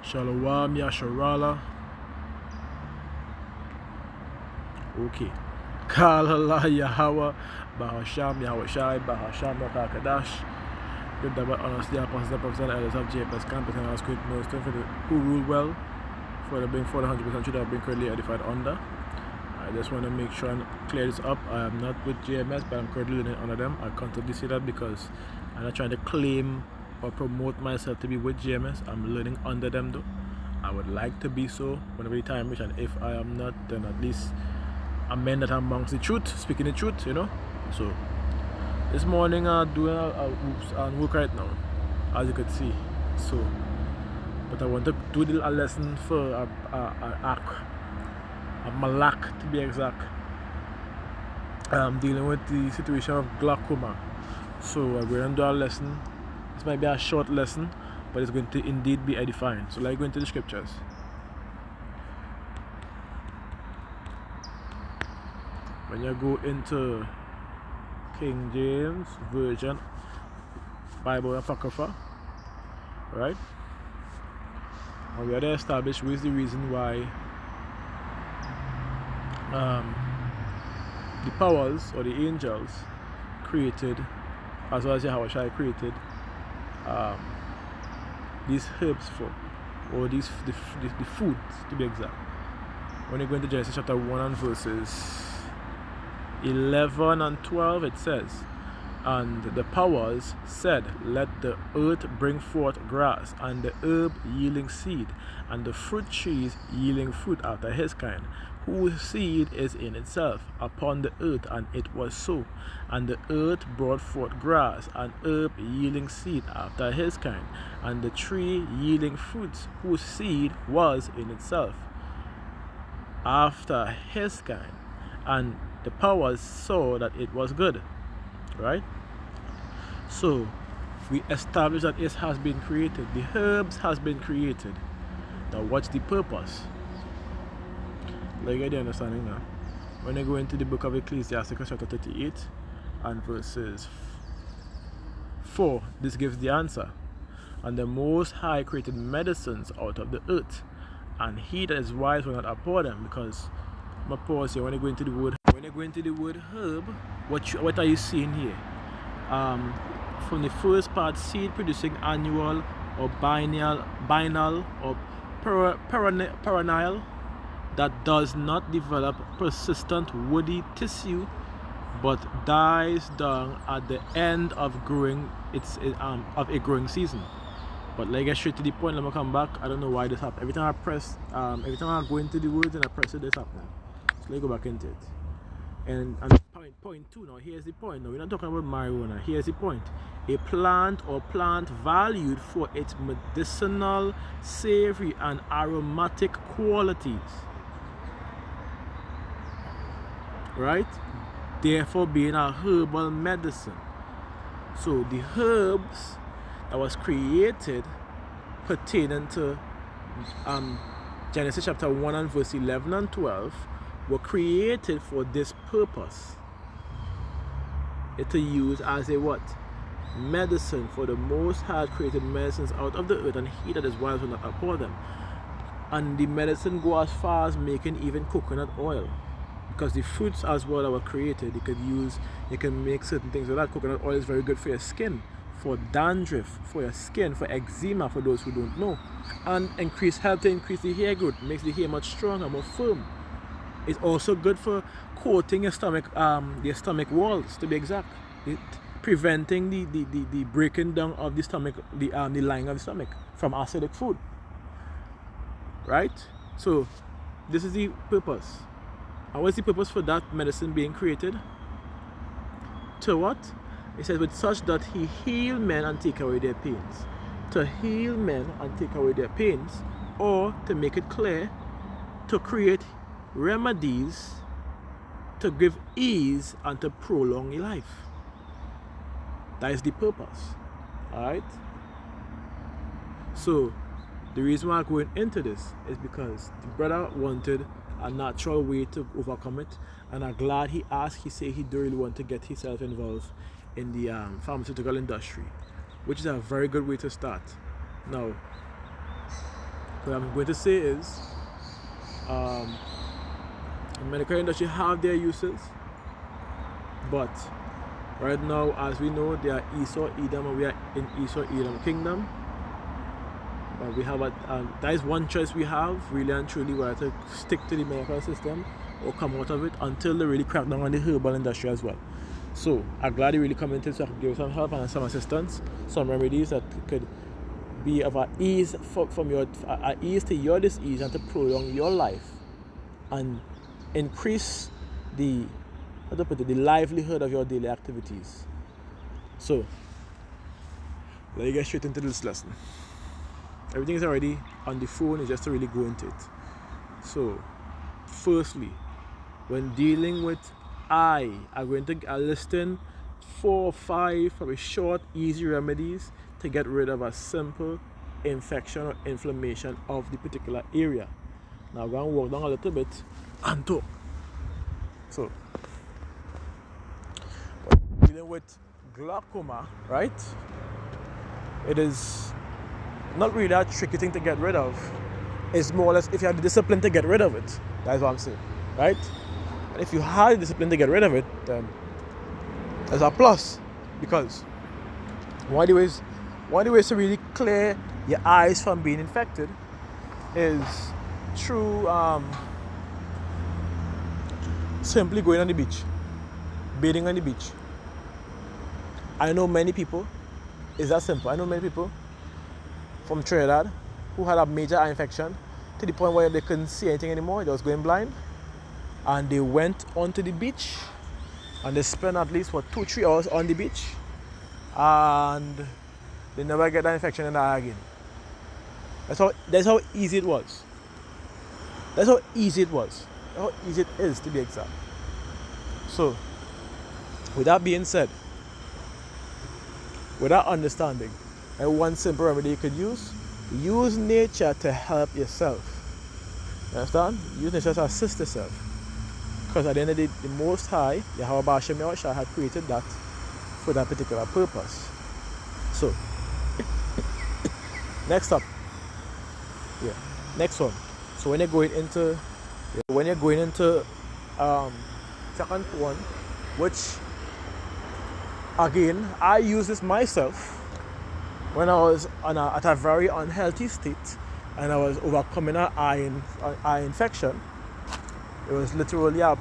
Shalom Yasharala. Okay. Kal Allah Yahweh Bahasham Yahweh Shai Bahasham Yakakadash. Good that honestly apostles and prophets and elders of JPS campus and our script minister for the who rule well for the being for the 100% should have been currently edified under. I just want to make sure and clear this up. I am not with JMS, but I'm currently learning under them. I constantly say that because I'm not trying to claim or promote myself to be with JMS. I'm learning under them though. I would like to be so whenever the time reach, and if I am not, then at least I'm men that I'm amongst the truth, speaking the truth, you know. So this morning I'm doing a work right now, as you could see. So, but I want to do a lesson for a malak to be exact. Dealing with the situation of glaucoma. So I'm going to do a lesson. This might be a short lesson, but it's going to indeed be edifying. So let's go into the scriptures. When you go into King James Version Bible Apocrypha, right? And we are to establish what is the reason why the powers or the angels created, as well as Yahweh Shai created these herbs for, or the foods to be exact. When you go into Genesis chapter 1 and verses 11 and 12, it says, and the powers said, let the earth bring forth grass, and the herb yielding seed, and the fruit trees yielding fruit after his kind, whose seed is in itself upon the earth. And it was so. And the earth brought forth grass, and herb yielding seed after his kind, and the tree yielding fruits, whose seed was in itself after his kind. And the powers saw that it was good. Right? So we established that it has been created. The herbs has been created. Now what's the purpose? Like, get the understanding now. When I go into the book of Ecclesiasticus chapter 38 and verses 4, this gives the answer. And the Most High created medicines out of the earth, and he that is wise will not abhor them. Because I'm gonna pause here. When I go into the word herb, what are you seeing here? From the first part, seed producing annual or biennial or perennial, that does not develop persistent woody tissue but dies down at the end of growing of a growing season. But like I get straight to the point, let me come back. I don't know why this happened. Every time I go into the words and I press it, this happening. So let's go back into it. And point 2 now, here's the point. Now we're not talking about marijuana. Here's the point. A plant or plant valued for its medicinal, savory and aromatic qualities, right? Therefore being a herbal medicine. So the herbs that was created pertaining to Genesis chapter 1 and verse 11 and 12 were created for this purpose. It to use as a what? Medicine. For the Most High created medicines out of the earth, and he that is wise will not abhor them. And the medicine go as far as making even coconut oil, because the fruits as well that were created, you can make certain things with that. Coconut oil is very good for your skin, for dandruff, for your skin, for eczema, for those who don't know, and help to increase the hair growth, makes the hair much stronger, more firm. It's also good for coating your stomach walls, to be exact. Preventing the breaking down of the stomach, the lining of the stomach from acidic food. Right? So this is the purpose. And what's the purpose for that medicine being created? To what? It says, with such that he heal men and take away their pains. To heal men and take away their pains, or to make it clear, to create remedies to give ease and to prolong your life. That is the purpose. Alright? So the reason why I'm going into this is because the brother wanted a natural way to overcome it, and I'm glad he asked. He said he don't really want to get himself involved in the pharmaceutical industry, which is a very good way to start. Now what I'm going to say is, the medical industry have their uses, but right now, as we know, they are Esau, Edom, and we are in Esau, Edom kingdom. But we have that is one choice we have, really and truly, whether to stick to the medical system or come out of it until they really crack down on the herbal industry as well. So I'm glad you really commented so I could give you some help and some assistance, some remedies that could be of an ease from your ease to your disease and to prolong your life and increase the livelihood of your daily activities. So let me get straight into this lesson. Everything is already on the phone, it's just to really go into it. So firstly, when dealing with I'm going to listing 4 or 5 probably short, easy remedies to get rid of a simple infection or inflammation of the particular area. Now I'm going to walk down a little bit and talk. So, when dealing with glaucoma, right? It is not really a tricky thing to get rid of. It's more or less if you have the discipline to get rid of it. That's what I'm saying, right? And if you have the discipline to get rid of it, then there's a plus. Because one of the ways to really clear your eyes from being infected is through simply going on the beach, bathing on the beach. I know many people, it's that simple. I know many people from Trinidad who had a major eye infection to the point where they couldn't see anything anymore, they was going blind. And they went onto the beach and they spent at least 2-3 hours on the beach and they never get that infection in the eye again. That's how easy it was. That's how easy it was. That's how easy it is, to be exact. So, with that being said, with that understanding, and one simple remedy you could use nature to help yourself. You understand? Use nature to assist yourself. Because at the end of the day, the Most High, Yahweh Ba'ashem Yahushua, had created that for that particular purpose. So, next up. Yeah, next one. So when you're going into second one, which again I use this myself when I was at a very unhealthy state and I was overcoming an eye infection. It was literally a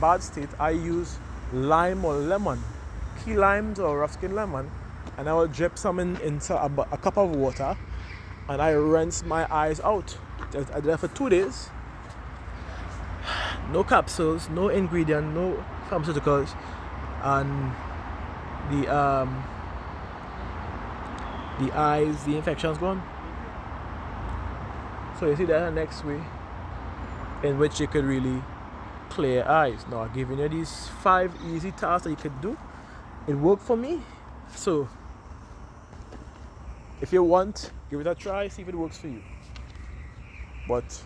bad state. I use lime or lemon, key limes or rough skin lemon, and I will drip some into a cup of water and I rinse my eyes out. I did that for 2 days. No capsules, no ingredient, no pharmaceuticals, and the infection's gone. So you see that's the next way in which you could really clear your eyes. Now I've given you these 5 easy tasks that you could do. It worked for me. So if you want, give it a try, see if it works for you. But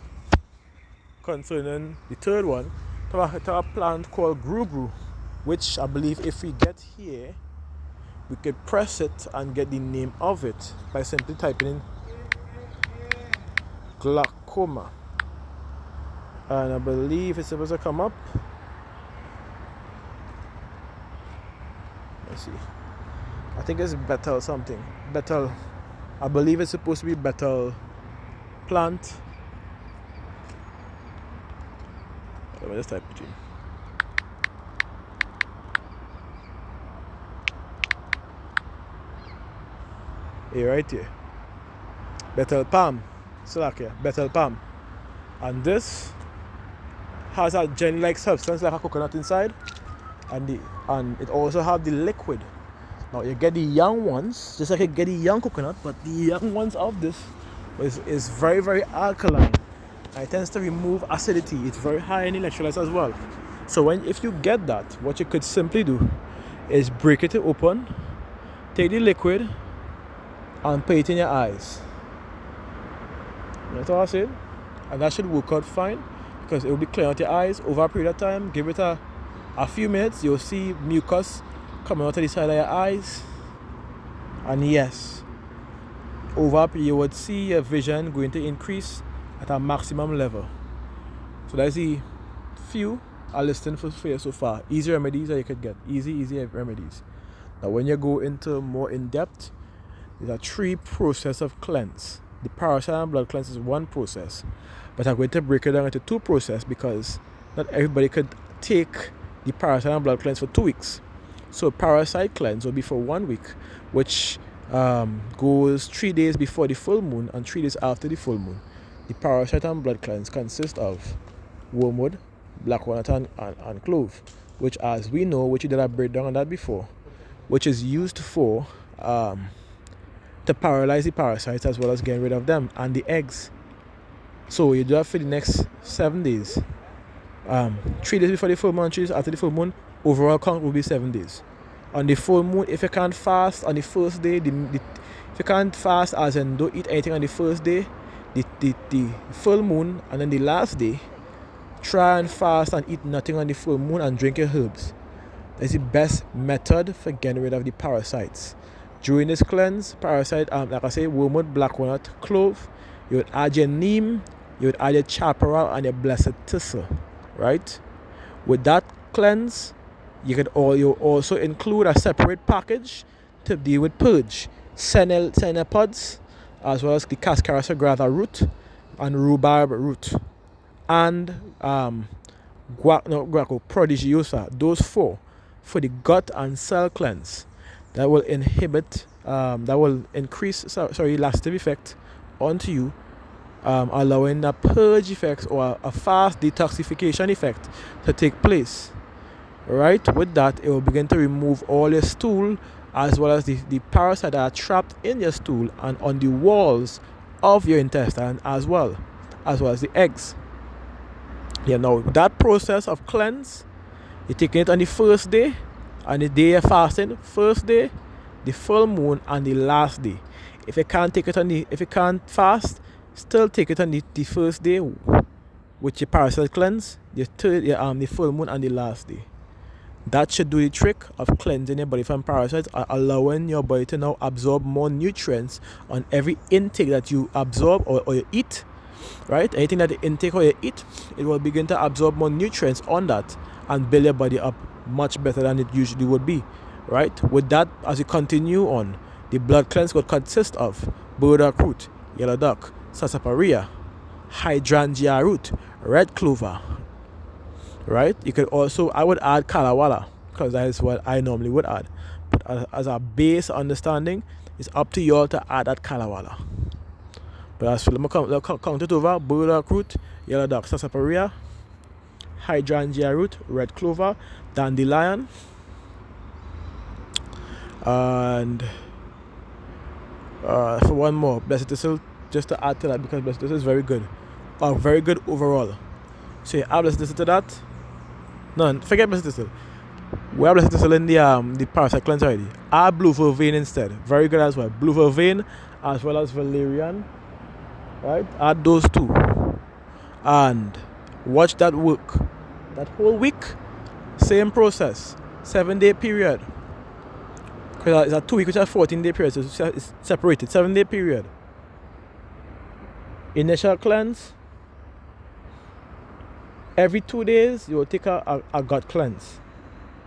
concerning the third one, to a plant called gru, which I believe if we get here, we could press it and get the name of it by simply typing in glaucoma. And I believe it's supposed to come up. Let's see. I think it's betel something. Betel. I believe it's supposed to be betel plant. Let me just type it in. Here, right here. Betel palm. Salakia. Betel palm. And this has a jelly-like substance like a coconut inside, and it also have the liquid. Now you get the young ones, just like you get the young coconut, but the young ones of this is very, very alkaline. And it tends to remove acidity. It's very high in electrolytes as well. So if you get that, what you could simply do is break it open, take the liquid, and put it in your eyes. That's all I said. And that should work out fine, because it will be clearing out your eyes over a period of time. Give it a few minutes, you'll see mucus coming out of the side of your eyes. And yes, over you would see your vision going to increase at a maximum level. So that's the few I listed for you so far. Easy remedies that you could get. Easy remedies. Now when you go into more in depth, there's a 3 process of cleanse. The parasite and blood cleanse is 1 process, but I'm going to break it down into 2 process because not everybody could take the parasite and blood cleanse for 2 weeks. So parasite cleanse will be for 1 week, which goes 3 days before the full moon and 3 days after the full moon. The parasite and blood cleanse consists of wormwood, black walnut and clove, which as we know, which you did a breakdown on that before, which is used for to paralyze the parasites as well as getting rid of them and the eggs. So you do that for the next 7 days. 3 days before the full moon, 3 days after the full moon. Overall count will be 7 days. On the full moon, if you can't fast on the first day, if you can't fast as in don't eat anything on the first day, the full moon and then the last day, try and fast and eat nothing on the full moon and drink your herbs. That's the best method for getting rid of the parasites. During this cleanse, parasite, like I say, wormwood, black walnut, clove, you would add your neem, you would add your chaparral and your blessed thistle, right? With that cleanse, you also include a separate package to deal with purge, cenopods, as well as the cascara sagrada root and rhubarb root, and guaco prodigiosa. Those 4 for the gut and cell cleanse. That will inhibit, that will increase, laxative effect onto you, allowing a purge effect or a fast detoxification effect to take place. Right? With that, it will begin to remove all your stool as well as the parasites that are trapped in your stool and on the walls of your intestine as well as the eggs. Now that process of cleanse, you're taking it on the first day, and the day you're fasting, first day, the full moon, and the last day. If you can't fast, still take it on the first day, with your parasite cleanse, the full moon, and the last day. That should do the trick of cleansing your body from parasites, allowing your body to now absorb more nutrients on every intake that you absorb or you eat. Right? Anything that you intake or you eat, it will begin to absorb more nutrients on that and build your body up much better than it usually would be. Right? With that, as you continue on, the blood cleanse will consist of burdock root, yellow duck, sarsaparilla, hydrangea root, red clover. Right? You could also, I would add kalawala because that is what I normally would add. But as a base understanding, it's up to you all to add that kalawala. But as for let me count it over: burdock root, yellow duck, sarsaparilla, hydrangea root, red clover, dandelion, and for one more, blessed thistle, just to add to that because blessed thistle is very good. Very good overall. So you add blessed thistle to that. No, forget blessed thistle. We have blessed thistle in the parasite cleanse already. Add blue vervain instead. Very good as well. Blue vervain as well as valerian. Right? Add those 2. And watch that work. That whole week, same process. 7-day period. Because it's a 2 week, which is a 14-day period. So it's separated. 7-day period. Initial cleanse. Every 2 days, you will take a gut cleanse.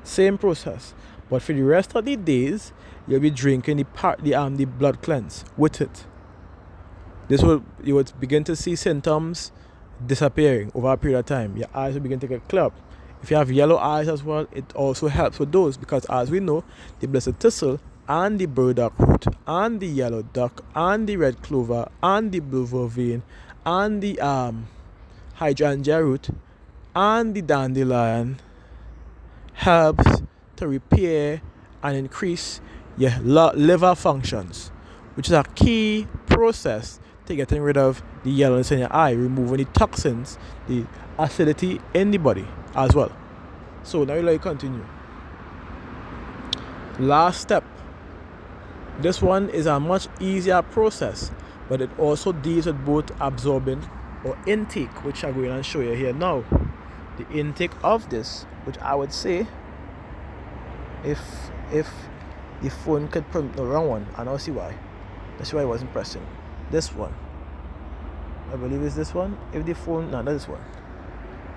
Same process. But for the rest of the days, you'll be drinking the blood cleanse with it. You would begin to see symptoms disappearing over a period of time. Your eyes will begin to get clear up. If you have yellow eyes as well, it also helps with those because as we know, the blessed thistle and the burdock root and the yellow duck and the red clover and the blue vervain and the hydrangea root and the dandelion helps to repair and increase your liver functions, which is a key process to getting rid of the yellowness in your eye, removing the toxins, the acidity in the body as well. So now you continue. Last step. This one is a much easier process, but it also deals with both absorbing or intake, which I'm going to show you here now. The intake of this, which I would say, if the phone could print the wrong one, and I'll see why. That's why I wasn't pressing. This one, I believe is this one. If the phone, no, not this one.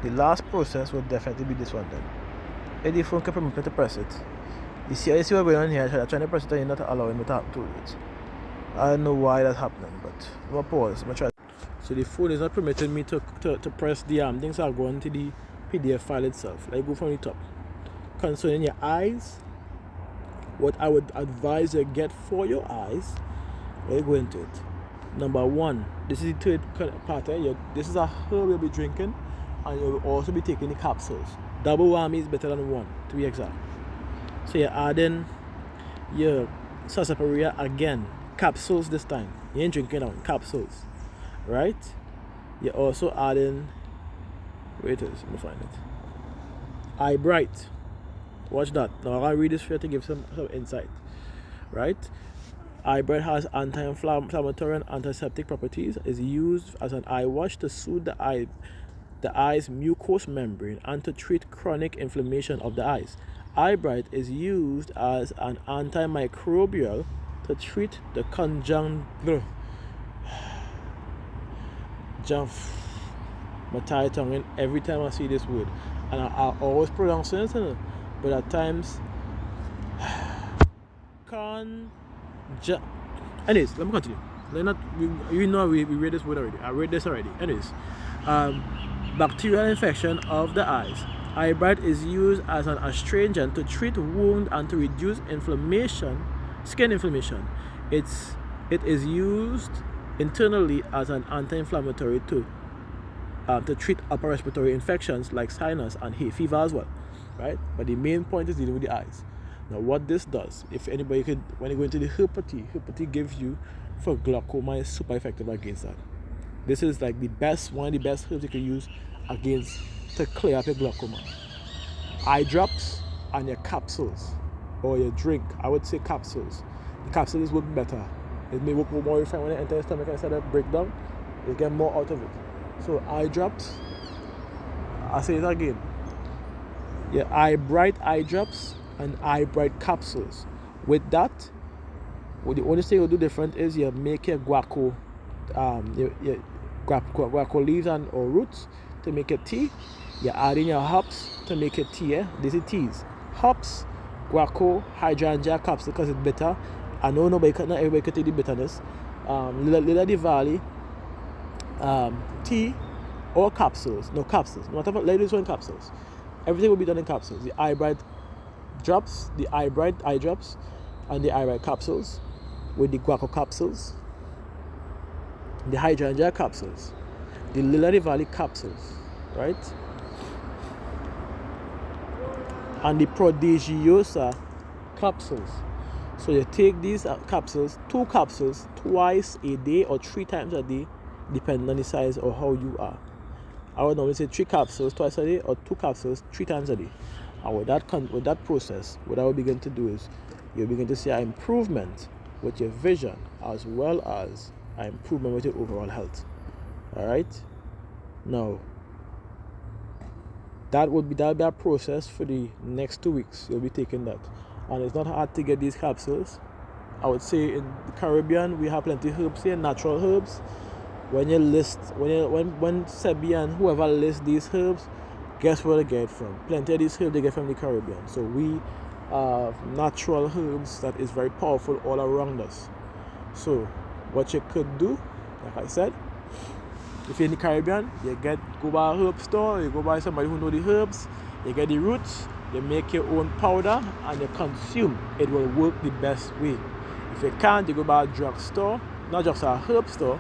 The last process would definitely be this one then. If the phone can permit me to press it. You see what's going on here? I'm trying to press it and you're not allowing me to do it. I don't know why that's happening, but I'm gonna pause. I'm gonna try. So the phone is not permitting me to press the things are going to the PDF file itself. Like go from the top. Concerning your eyes, what I would advise you get for your eyes, let you go into it. Number one, this is the third part. This is a herb you'll be drinking, and you'll also be taking the capsules. Double whammy is better than one, to be exact. So you're adding your sarsaparilla again, capsules this time. You ain't drinking out, capsules, right? You're also adding, wait a minute, let me find it. Eye Bright. Watch that. Now I'm gonna read this for you to give some insight, right? Eye Bright has anti-inflammatory and antiseptic properties. Is used as an eye wash to soothe the eye's mucous membrane and to treat chronic inflammation of the eyes. Eye Bright is used as an antimicrobial to treat the conjunctivitis. My tie tongue in every time I see this word, and I always pronounce it, but at times anyways, let me continue. We read this word already. I read this already. Anyways, bacterial infection of the eyes. Eye Bright is used as an astringent to treat wound and to reduce inflammation, skin inflammation. It is used internally as an anti-inflammatory to treat upper respiratory infections like sinus and hay fever as well, right? But the main point is dealing with the eyes. Now, what this does, if anybody could, when you go into the herb tea gives you for glaucoma is super effective against that. This is like one of the best herbs you can use against to clear up your glaucoma. Eye drops and your capsules or your drink. I would say capsules. The capsules work better. It may work more refined when it enters the stomach and instead of breakdown. You get more out of it. So eye drops. I say it again. Your Eye Bright eye drops and Eye Bright capsules. With that, the only thing you'll do different is you make your guaco, your guaco leaves or roots to make your tea. You're adding your hops to make your tea. This is teas. Hops, guaco, hydrangea capsule because it's bitter. I know not everybody can take the bitterness. Lila di Valley, tea or capsules. No capsules. Not about ladies one capsules. Everything will be done in capsules. The Eye Bright drops, the Eye Bright eye drops, and the Eye Bright capsules with the guaco capsules, the hydrangea capsules, the Lila Valley capsules, right? And the prodigiosa capsules. So you take these capsules, 2 capsules, twice a day or 3 times a day, depending on the size or how you are. I would normally say 3 capsules twice a day or 2 capsules 3 times a day. And with that process, what I will begin to do is you'll begin to see an improvement with your vision as well as an improvement with your overall health. All right. Now, that will be a process for the next 2 weeks. You'll be taking that, and it's not hard to get these capsules. I would say in the Caribbean we have plenty of herbs here, natural herbs. When Sebi and whoever lists these herbs, guess where they get it from? Plenty of these herbs they get from the Caribbean. So we have natural herbs that is very powerful all around us. So what you could do, like I said, if you're in the Caribbean, you go by a herb store, you go by somebody who know the herbs, you get the roots, you make your own powder and you consume. It will work the best way. If you can't, you go by a drugstore, not just a herb store,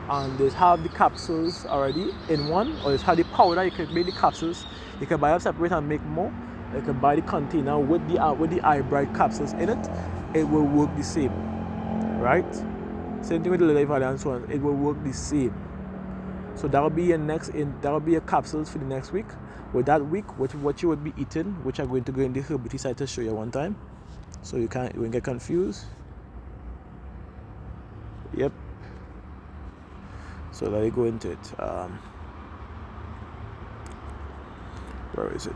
and they have the capsules already in one, or you have the powder. You can make the capsules. You can buy them separate and make more. You can buy the container with the Eye Bright capsules in it. It will work the same, right? Same thing with the Lily Valley and so on. It will work the same. So that will be your capsules for the next week. With that week, what you would be eating, which I'm going to go in the herbal site to show you one time, so you won't get confused. Yep. So let me go into it. Where is it?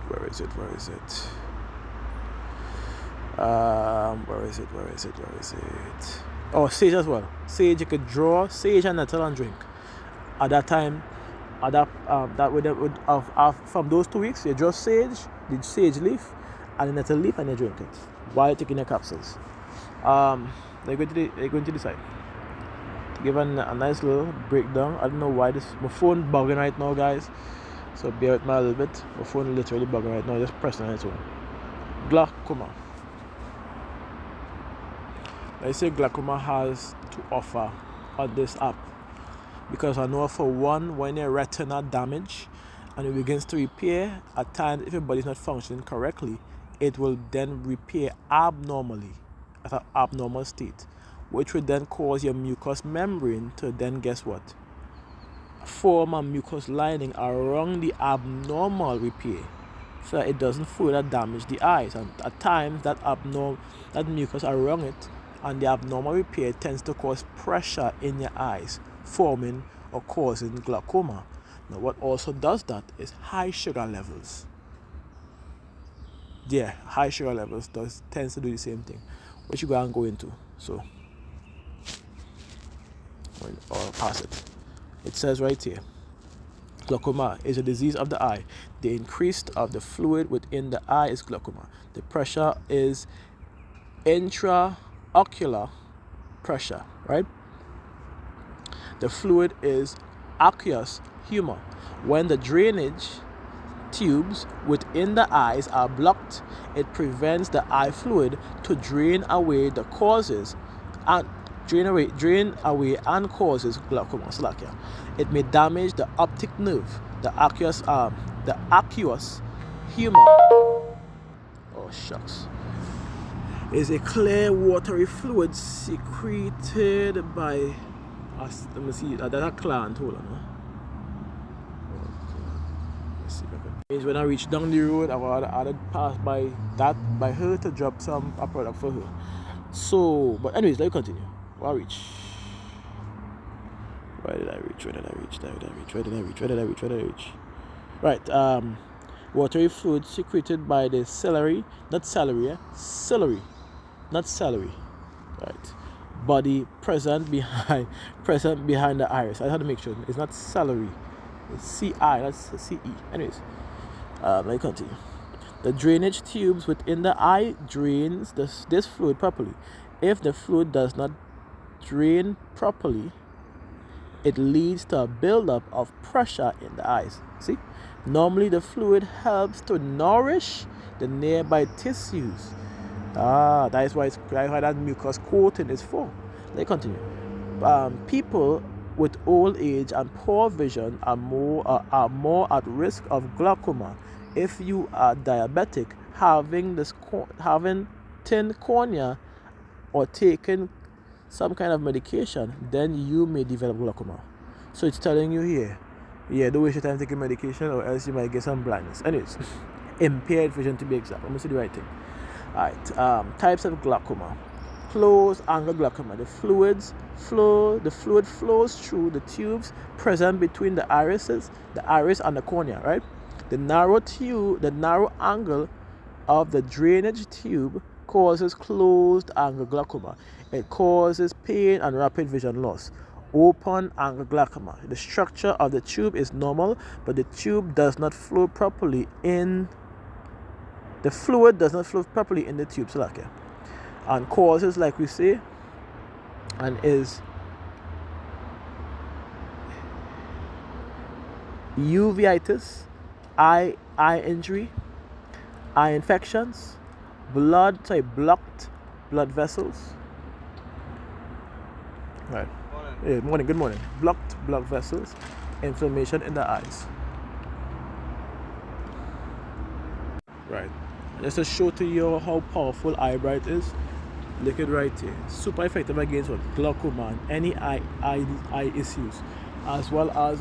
Or sage as well. Sage, you could draw sage and nettle and drink. At that time, that would from those 2 weeks, you draw sage, the sage leaf, and the nettle leaf, and you drink it while you're taking your capsules. They're going to decide. To give a nice little breakdown. I don't know why my phone bugging right now, guys. So bear with me a little bit. My phone literally bugging right now. Just pressing on its own. Glaucoma. I say glaucoma has to offer on this app, because I know for one, when your retina damage and it begins to repair, at times if your body is not functioning correctly, it will then repair abnormally at an abnormal state, which would then cause your mucous membrane to then, guess what, form a mucous lining around the abnormal repair, so that it doesn't further damage the eyes. And at times that mucus around it and the abnormal repair tends to cause pressure in your eyes, forming or causing glaucoma. Now what also does that is high sugar levels. Yeah, high sugar levels tends to do the same thing, which you go into. So I'll pass it. It says right here, glaucoma is a disease of the eye. The increase of the fluid within the eye is glaucoma. The pressure is intraocular pressure, right? The fluid is aqueous humor. When the drainage tubes within the eyes are blocked, it prevents the eye fluid to drain away and causes glaucoma. It may damage the optic nerve, the aqueous humor. Oh shucks. Is a clear watery fluid secreted by us. Let me see. That's a gland. Hold on. Let's see if I can. Means when I reach down the road, I would pass by her to drop a product for her. So, but anyways, let me continue. Where did I reach? Right. Watery fluid secreted by the ciliary, not celery. Right. Body present behind the iris. I had to make sure it's not celery. It's CI, that's CE. Anyways, let me continue. The drainage tubes within the eye drains this fluid properly. If the fluid does not drain properly, it leads to a buildup of pressure in the eyes. See? Normally the fluid helps to nourish the nearby tissues. That is why that mucus coating is for. Let me continue. People with old age and poor vision are more at risk of glaucoma. If you are diabetic, having thin cornea, or taking some kind of medication, then you may develop glaucoma. So it's telling you here, don't waste your time taking medication, or else you might get some blindness. Anyways, impaired vision to be exact. Let me see the right thing. Alright, types of glaucoma. Closed angle glaucoma. The fluid flows through the tubes present between the iris and the cornea, right? The narrow angle of the drainage tube causes closed angle glaucoma. It causes pain and rapid vision loss. Open angle glaucoma. The structure of the tube is normal, but the fluid does not flow properly in the tube, and causes, like we say, and is uveitis, eye injury, eye infections, blocked blood vessels. Right. Morning. Good morning. Blocked blood vessels, inflammation in the eyes. Right. Just to show to you how powerful eye bright is, look at right here. Super effective against what? Glaucoma and any eye issues, as well as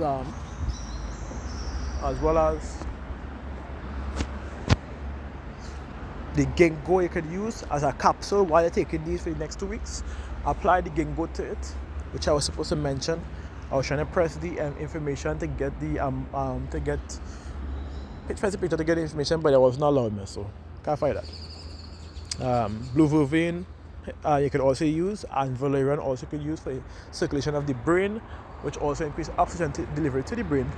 the ginkgo you could use as a capsule while you're taking these for the next 2 weeks. Apply the ginkgo to it, which I was supposed to mention. I was trying to press the information to get the picture to get the information, but it was not allowing me, so can't find that. Blue vervain You could also use, and valerian also could use for circulation of the brain, which also increase oxygen delivery to the brain.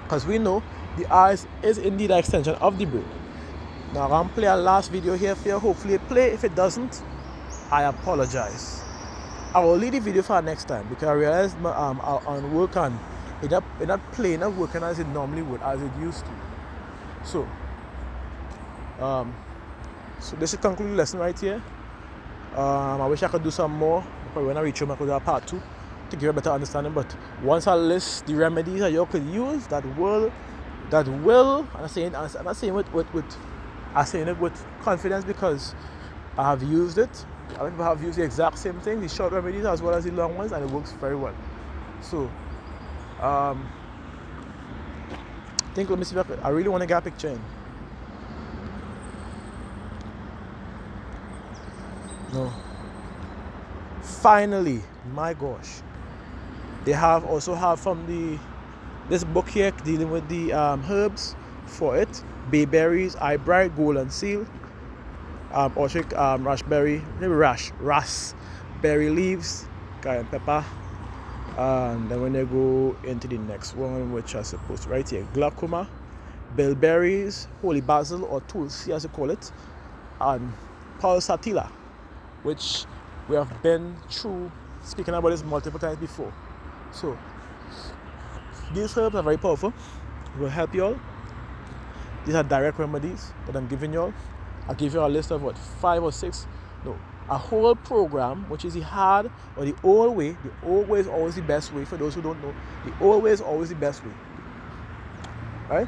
Because we know the eyes is indeed an extension of the brain. Now I'm going to play a last video here for you. Hopefully it play. If it doesn't, I apologize. I will leave the video for next time because I realized on work and it not playing, not working as it normally would, as it used to. So this should conclude the lesson right here. I wish I could do some more. Probably when I reach home I could do a part 2 to give a better understanding. But once I list the remedies that you could use that will, I'm saying it with confidence because I have used it. Other people have used the exact same thing, the short remedies as well as the long ones, and it works very well. So I think, let me see if I really want to get a picture in. No. Finally, my gosh. They also have from this book here dealing with the herbs for it. Bayberries, eyebright, golden seal, orchic, raspberry leaves, cayenne pepper. And then when they go into the next one, which I suppose right here, glaucoma, bilberries, holy basil or tulsi as you call it, and pulsatilla, which we have been through speaking about this multiple times before. So these herbs are very powerful. It will help you all. These are direct remedies that I'm giving you all. I'll give you a list of 5 or 6. No, a whole program, which is the hard or the old way. The old way is always the best way. For those who don't know, the old way is always the best way. Right?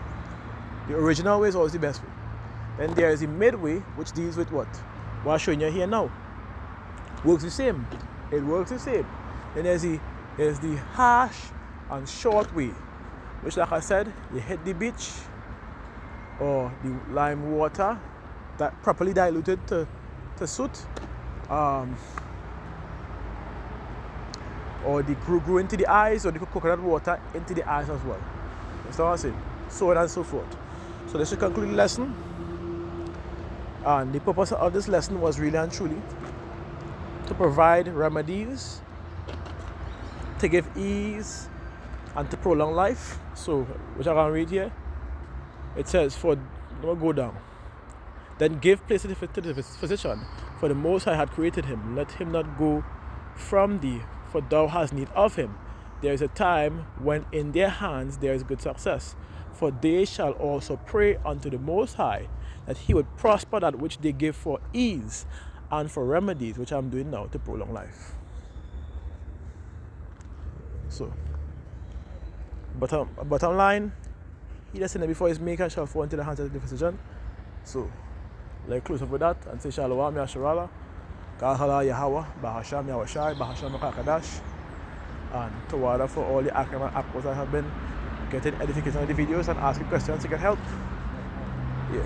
The original way is always the best way. Then there is the midway, which deals with what I'm showing you here now. Works the same. It works the same. Then there's the harsh and short way, which, like I said, you hit the beach or the lime water that properly diluted to soot, or the grew into the eyes, or the coconut water into the eyes as well. That's what I'm saying. So on and so forth. So this should conclude the lesson. And the purpose of this lesson was really and truly to provide remedies, to give ease, and to prolong life. So, which I can read here. It says, go down. Then give place to the physician, for the Most High had created him. Let him not go from thee, for thou hast need of him. There is a time when in their hands there is good success. For they shall also pray unto the Most High, that he would prosper that which they give for ease, and for remedies, which I'm doing now to prolong life. So, bottom line, he that sinneth before his maker shall fall into the hands of the physician. So, let's close up with that and say Shalom Yasharala, Kahala Yahweh, Bahasham Yahweh, Bahasham Kakadash, and Tawada for all the Akram apples that have been getting edification of the videos and asking questions to get help. Yeah.